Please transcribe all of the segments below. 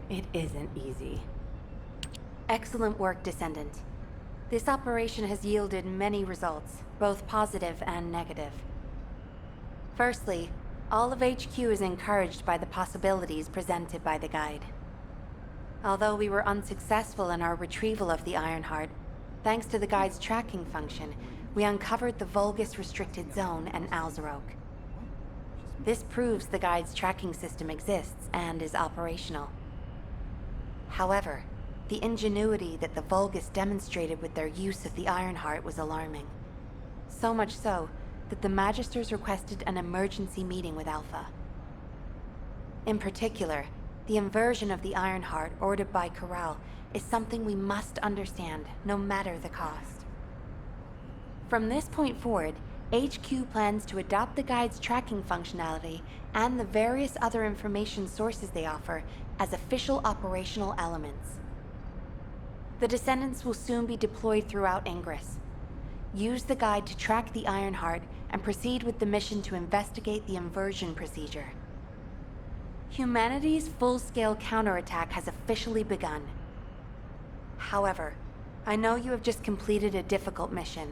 It isn't easy. Excellent work, Descendant. This operation has yielded many results, both positive and negative. Firstly, all of HQ is encouraged by the possibilities presented by the guide. Although we were unsuccessful in our retrieval of the Ironheart, thanks to the guide's tracking function, we uncovered the Vulgus Restricted Zone and Alzarok. This proves the guide's tracking system exists and is operational. However, the ingenuity that the Vulgus demonstrated with their use of the Ironheart was alarming. So much so that the Magisters requested an emergency meeting with Alpha. In particular, the inversion of the Ironheart ordered by Corral is something we must understand, no matter the cost. From this point forward, HQ plans to adopt the Guide's tracking functionality and the various other information sources they offer as official operational elements. The Descendants will soon be deployed throughout Ingress. Use the Guide to track the Ironheart and proceed with the mission to investigate the inversion procedure. Humanity's full-scale counterattack has officially begun. However, I know you have just completed a difficult mission.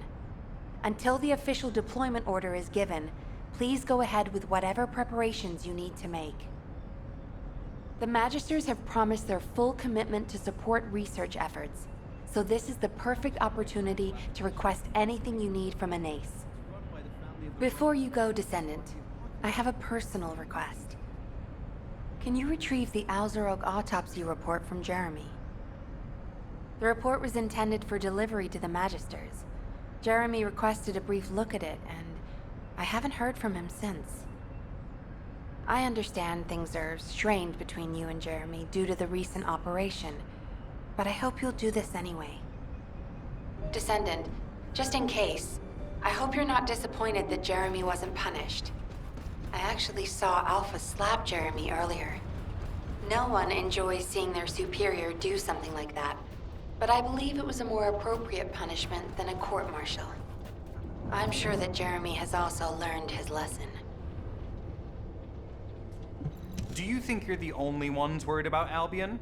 Until the official deployment order is given, please go ahead with whatever preparations you need to make. The Magisters have promised their full commitment to support research efforts, so this is the perfect opportunity to request anything you need from Anais. Before you go, Descendant, I have a personal request. Can you retrieve the Alzarok autopsy report from Jeremy? The report was intended for delivery to the Magisters. Jeremy requested a brief look at it, and I haven't heard from him since. I understand things are strained between you and Jeremy due to the recent operation, but I hope you'll do this anyway. Descendant, just in case, I hope you're not disappointed that Jeremy wasn't punished. I actually saw Alpha slap Jeremy earlier. No one enjoys seeing their superior do something like that, but I believe it was a more appropriate punishment than a court-martial. I'm sure that Jeremy has also learned his lesson. Do you think you're the only ones worried about Albion?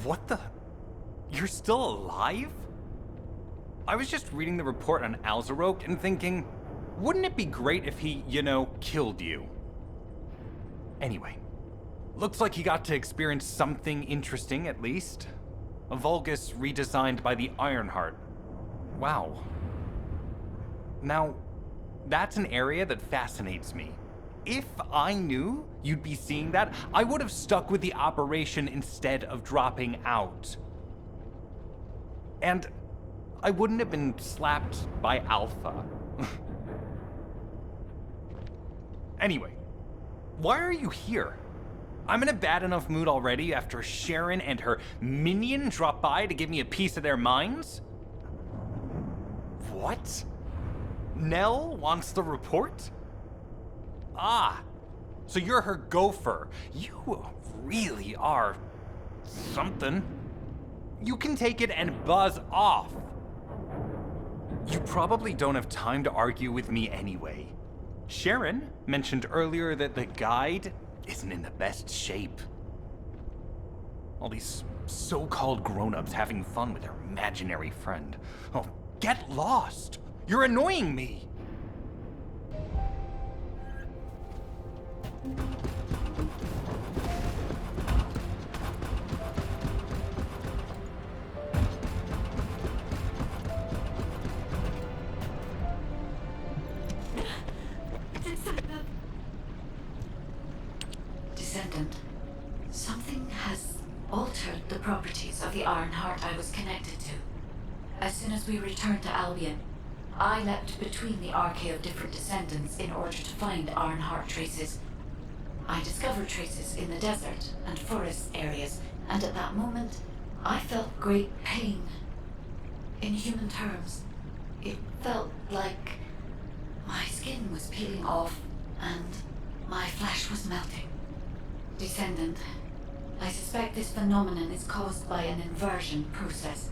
What the? You're still alive? I was just reading the report on Alzarok and thinking, wouldn't it be great if he, killed you? Anyway, looks like he got to experience something interesting at least. A Vulgus redesigned by the Ironheart. Wow. Now, that's an area that fascinates me. If I knew you'd be seeing that, I would have stuck with the operation instead of dropping out. And I wouldn't have been slapped by Alpha. Anyway, why are you here? I'm in a bad enough mood already after Sharon and her minion drop by to give me a piece of their minds? What? Nell wants the report? Ah, so you're her gopher. You really are something. You can take it and buzz off. You probably don't have time to argue with me anyway. Sharon mentioned earlier that the guide isn't in the best shape. All these so-called grown-ups having fun with their imaginary friend. Oh, get lost! You're annoying me! Descendant, something has altered the properties of the Ironheart I was connected to. As soon as we returned to Albion, I leapt between the arcade of different descendants in order to find Ironheart traces. I discovered traces in the desert and forest areas, and at that moment, I felt great pain. In human terms, it felt like my skin was peeling off and my flesh was melting. Descendant, I suspect this phenomenon is caused by an inversion process.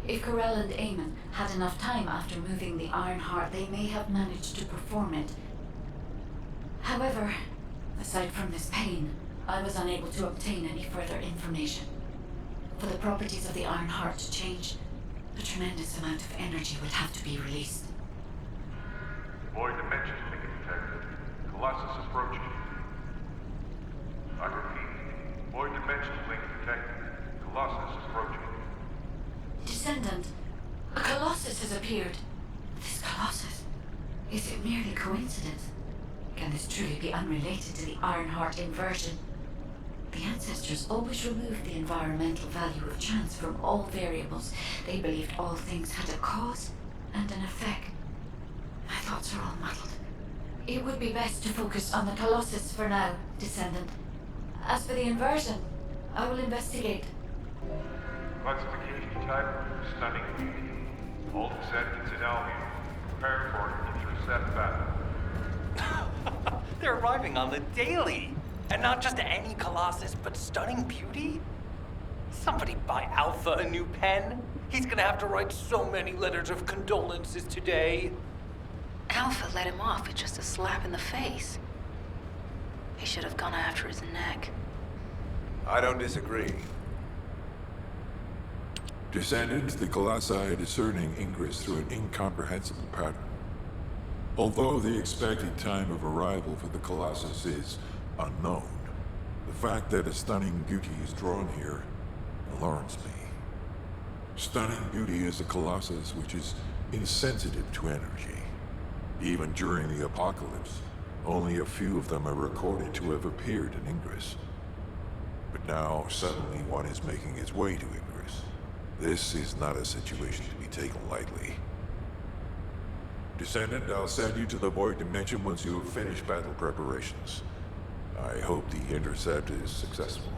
If Corell and Eamon had enough time after moving the Ironheart, they may have managed to perform it. However, aside from this pain, I was unable to obtain any further information. For the properties of the Ironheart to change, a tremendous amount of energy would have to be released. Void dimension link detected. Colossus approaching. I repeat, void dimension link detected. Colossus approaching. Descendant, a Colossus has appeared. This Colossus, is it merely coincidence? Can this truly be unrelated to the Ironheart inversion? The ancestors always removed the environmental value of chance from all variables. They believed all things had a cause and an effect. My thoughts are all muddled. It would be best to focus on the Colossus for now, Descendant. As for the inversion, I will investigate. Classification type, stunning beauty. All descendants in Albion. Prepare for an intercept battle. They're arriving on the daily! And not just any Colossus, but stunning beauty? Somebody buy Alpha a new pen? He's gonna have to write so many letters of condolences today. Alpha let him off with just a slap in the face. He should have gone after his neck. I don't disagree. Descendants, the Colossi are discerning ingress through an incomprehensible pattern. Although the expected time of arrival for the Colossus is unknown, the fact that a stunning beauty is drawn here alarms me. Stunning beauty is a Colossus which is insensitive to energy. Even during the apocalypse, only a few of them are recorded to have appeared in Ingress. But now, suddenly one is making its way to Ingress. This is not a situation to be taken lightly. Descendant, I'll send you to the Void Dimension once you have finished battle preparations. I hope the intercept is successful.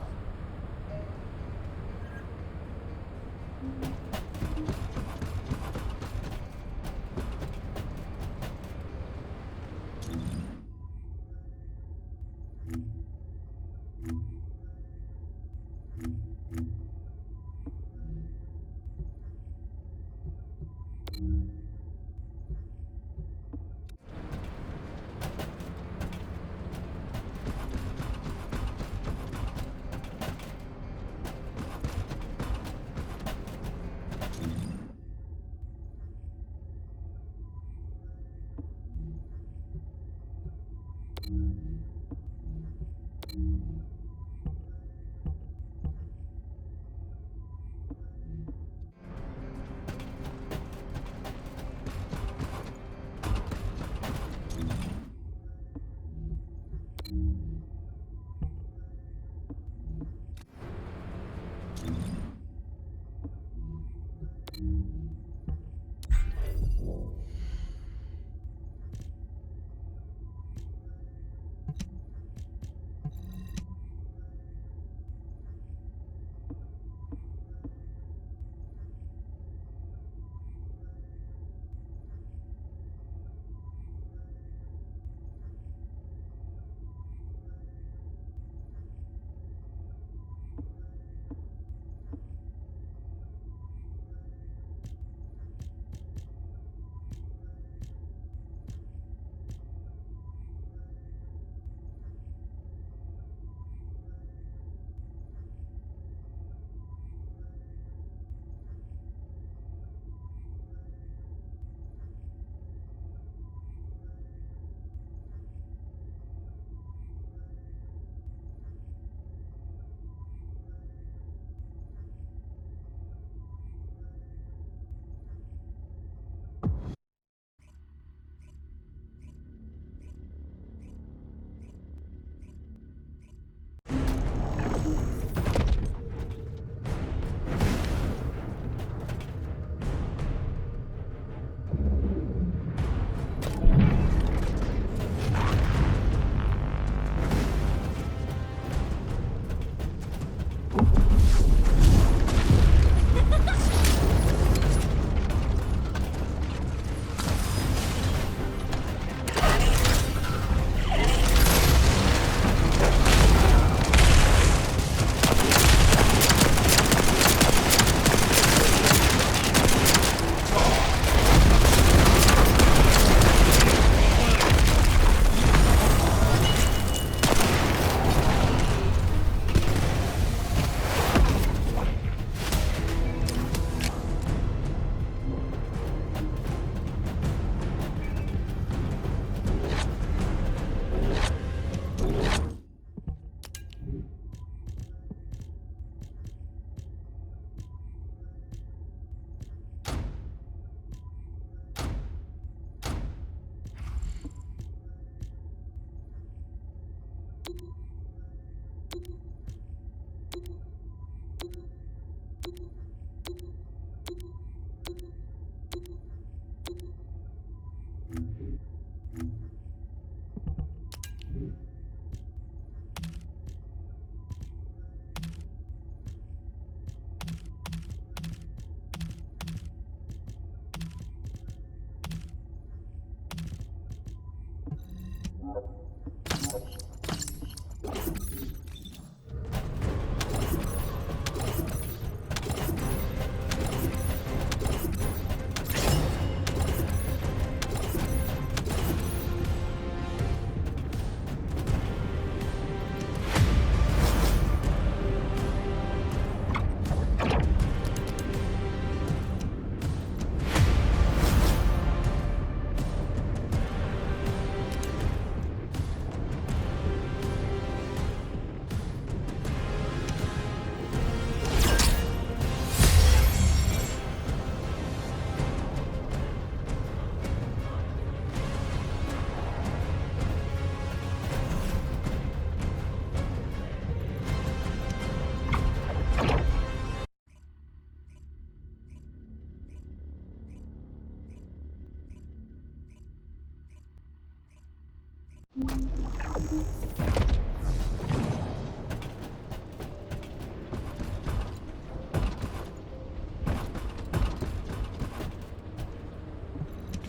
Do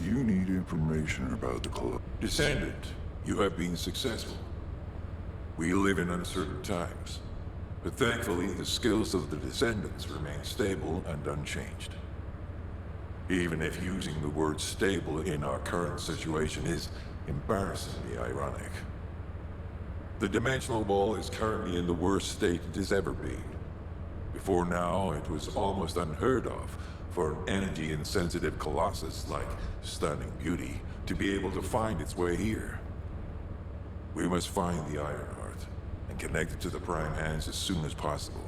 you need information about the club? Descendant, you have been successful. We live in uncertain times, but thankfully the skills of the Descendants remain stable and unchanged. Even if using the word stable in our current situation is embarrassingly ironic. The Dimensional Wall is currently in the worst state it has ever been. Before now, it was almost unheard of for an energy-insensitive colossus like Stunning Beauty to be able to find its way here. We must find the Ironheart and connect it to the Prime Hands as soon as possible.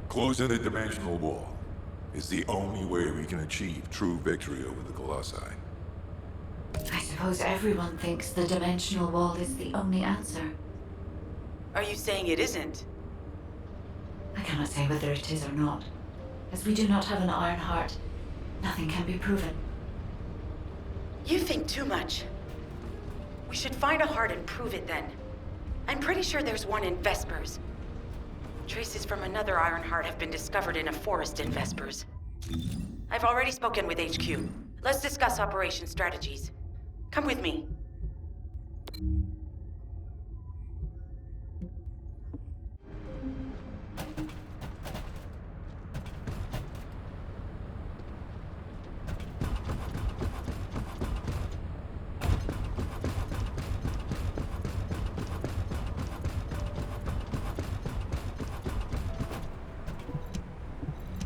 Closing the Dimensional Wall is the only way we can achieve true victory over the Colossi. I suppose everyone thinks the dimensional wall is the only answer. Are you saying it isn't? I cannot say whether it is or not. As we do not have an Iron Heart, nothing can be proven. You think too much. We should find a heart and prove it then. I'm pretty sure there's one in Vespers. Traces from another Ironheart have been discovered in a forest in Vespers. I've already spoken with HQ. Let's discuss operation strategies. Come with me.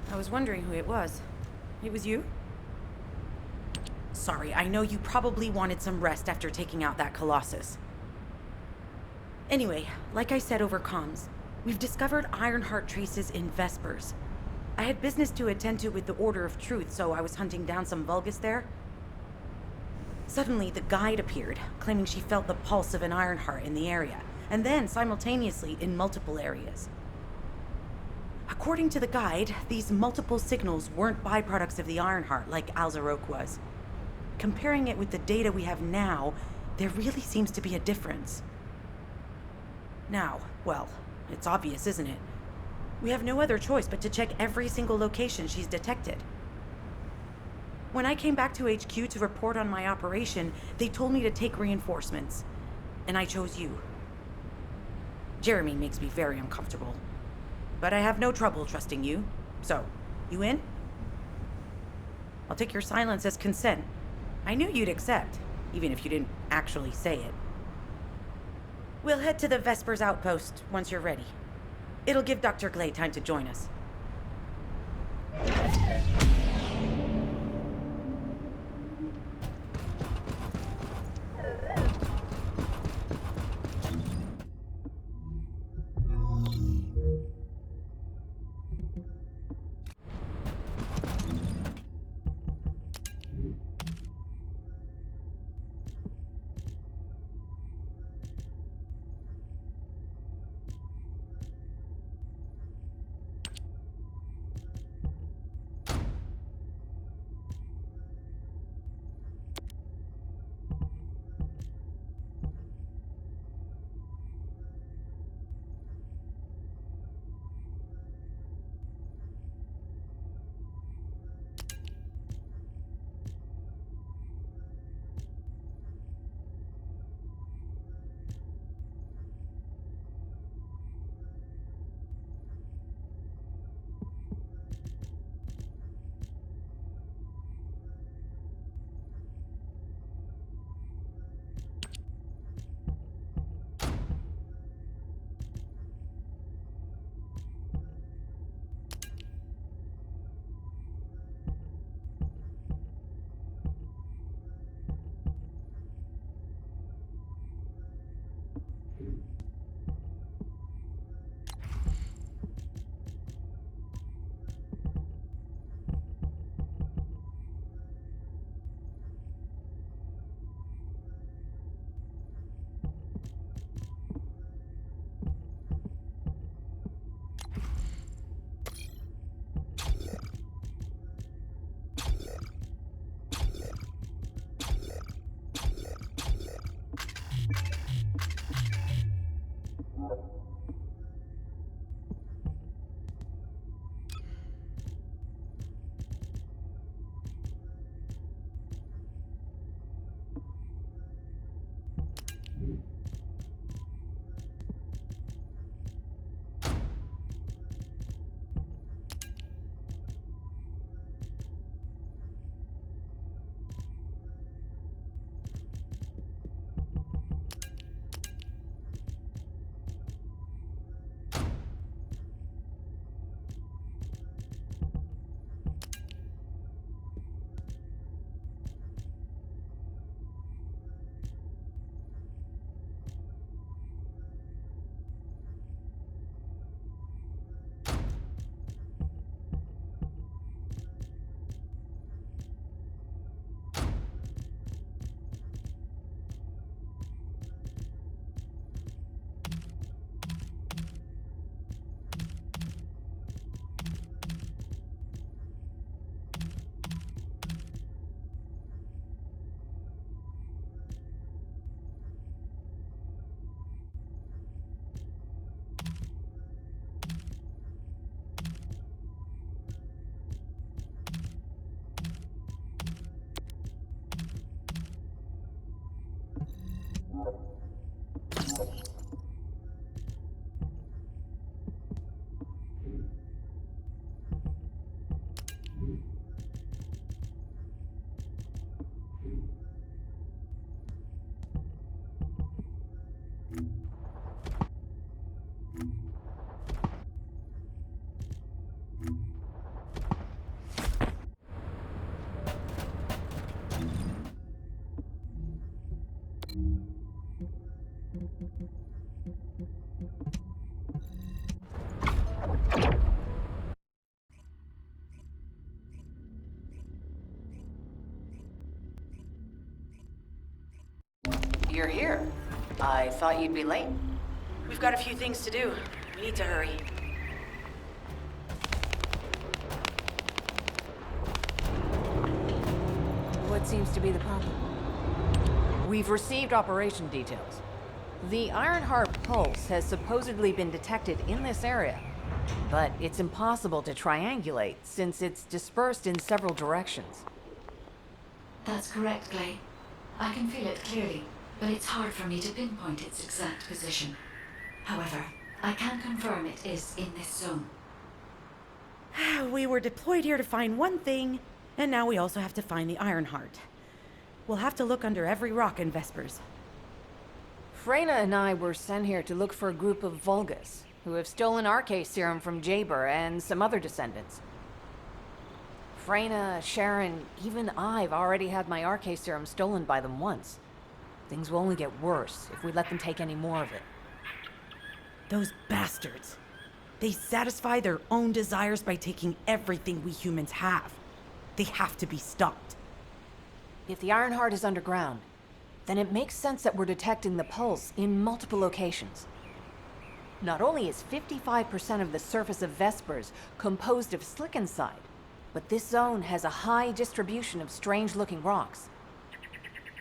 I was wondering who it was. It was you? Sorry, I know you probably wanted some rest after taking out that Colossus. Anyway, like I said over comms, we've discovered Ironheart traces in Vespers. I had business to attend to with the Order of Truth, so I was hunting down some Vulgus there. Suddenly, the guide appeared, claiming she felt the pulse of an Ironheart in the area, and then simultaneously in multiple areas. According to the guide, these multiple signals weren't byproducts of the Ironheart like Alzarok was. Comparing it with the data we have now, there really seems to be a difference. Now, well, it's obvious, isn't it? We have no other choice but to check every single location she's detected. When I came back to HQ to report on my operation, they told me to take reinforcements, and I chose you. Jeremy makes me very uncomfortable, but I have no trouble trusting you. So, you in? I'll take your silence as consent. I knew you'd accept, even if you didn't actually say it. We'll head to the Vespers outpost once you're ready. It'll give Dr. Glay time to join us. You're here. I thought you'd be late. We've got a few things to do. We need to hurry. What seems to be the problem? We've received operation details. The Ironheart pulse has supposedly been detected in this area, but it's impossible to triangulate since it's dispersed in several directions. That's correct, Clay. I can feel it clearly, but it's hard for me to pinpoint its exact position. However, I can confirm it is in this zone. We were deployed here to find one thing, and now we also have to find the Ironheart. We'll have to look under every rock in Vespers. Freyna and I were sent here to look for a group of Vulgus, who have stolen Arcane serum from Jaber and some other descendants. Freyna, Sharon, even I've already had my Arcane serum stolen by them once. Things will only get worse if we let them take any more of it. Those bastards. They satisfy their own desires by taking everything we humans have. They have to be stopped. If the Ironheart is underground, then it makes sense that we're detecting the pulse in multiple locations. Not only is 55% of the surface of Vespers composed of Slickenside, but this zone has a high distribution of strange-looking rocks.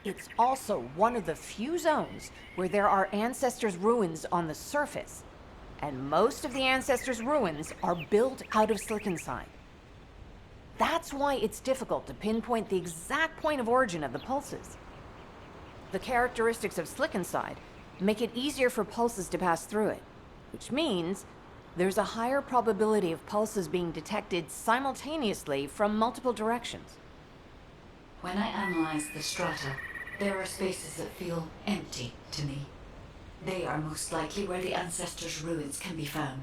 It's also one of the few zones where there are Ancestors' ruins on the surface, and most of the Ancestors' ruins are built out of Slickenside. That's why it's difficult to pinpoint the exact point of origin of the pulses. The characteristics of Slickenside make it easier for pulses to pass through it, which means there's a higher probability of pulses being detected simultaneously from multiple directions. When I analyze the strata, there are spaces that feel empty to me. They are most likely where the Ancestors' ruins can be found.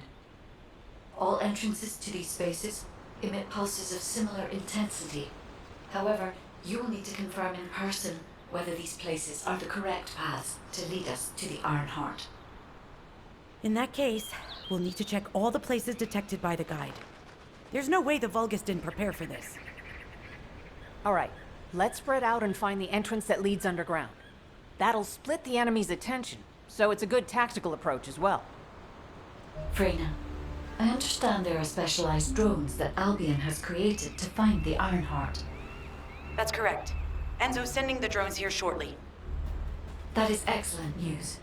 All entrances to these spaces emit pulses of similar intensity. However, you will need to confirm in person whether these places are the correct paths to lead us to the Ironheart. In that case, we'll need to check all the places detected by the guide. There's no way the Vulgus didn't prepare for this. All right, let's spread out and find the entrance that leads underground. That'll split the enemy's attention, so it's a good tactical approach as well. Freyna, I understand there are specialized drones that Albion has created to find the Ironheart. That's correct. Enzo's sending the drones here shortly. That is excellent news.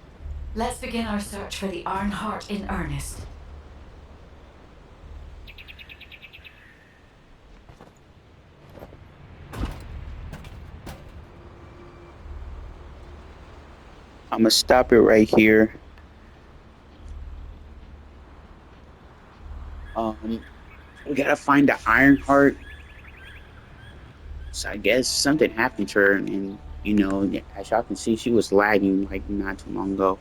Let's begin our search for the Ironheart in earnest. I'm gonna stop it right here. We gotta find the Ironheart. So I guess something happened to her, and you know, as y'all can see, she was lagging like not too long ago.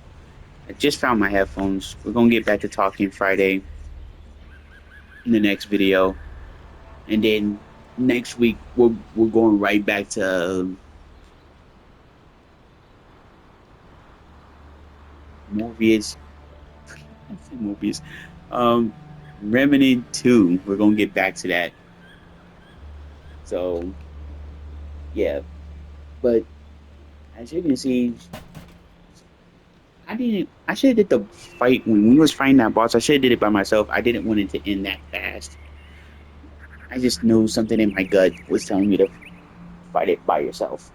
I just found my headphones. We're gonna get back to talking Friday in the next video, and then next week we're going right back to Morbius. Remnant 2. We're gonna get back to that. So yeah, but as you can see, I should have did the fight when we was fighting that boss. I should have did it by myself. I didn't want it to end that fast. I just knew something in my gut was telling me to fight it by yourself.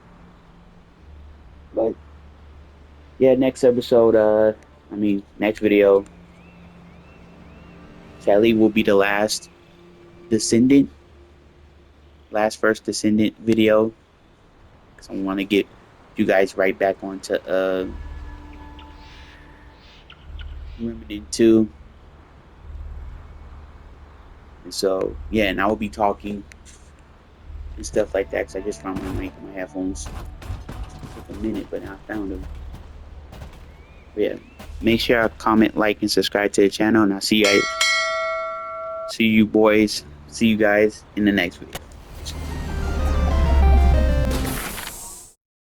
But yeah, next episode, next video, Sally will be the last first Descendant video. Because I want to get you guys right back onto Remnant 2. And so, yeah, and I will be talking and stuff like that. Because I just found my headphones. It took a minute, but I found them. But yeah, make sure I comment, like, and subscribe to the channel. And I'll see you guys in the next video.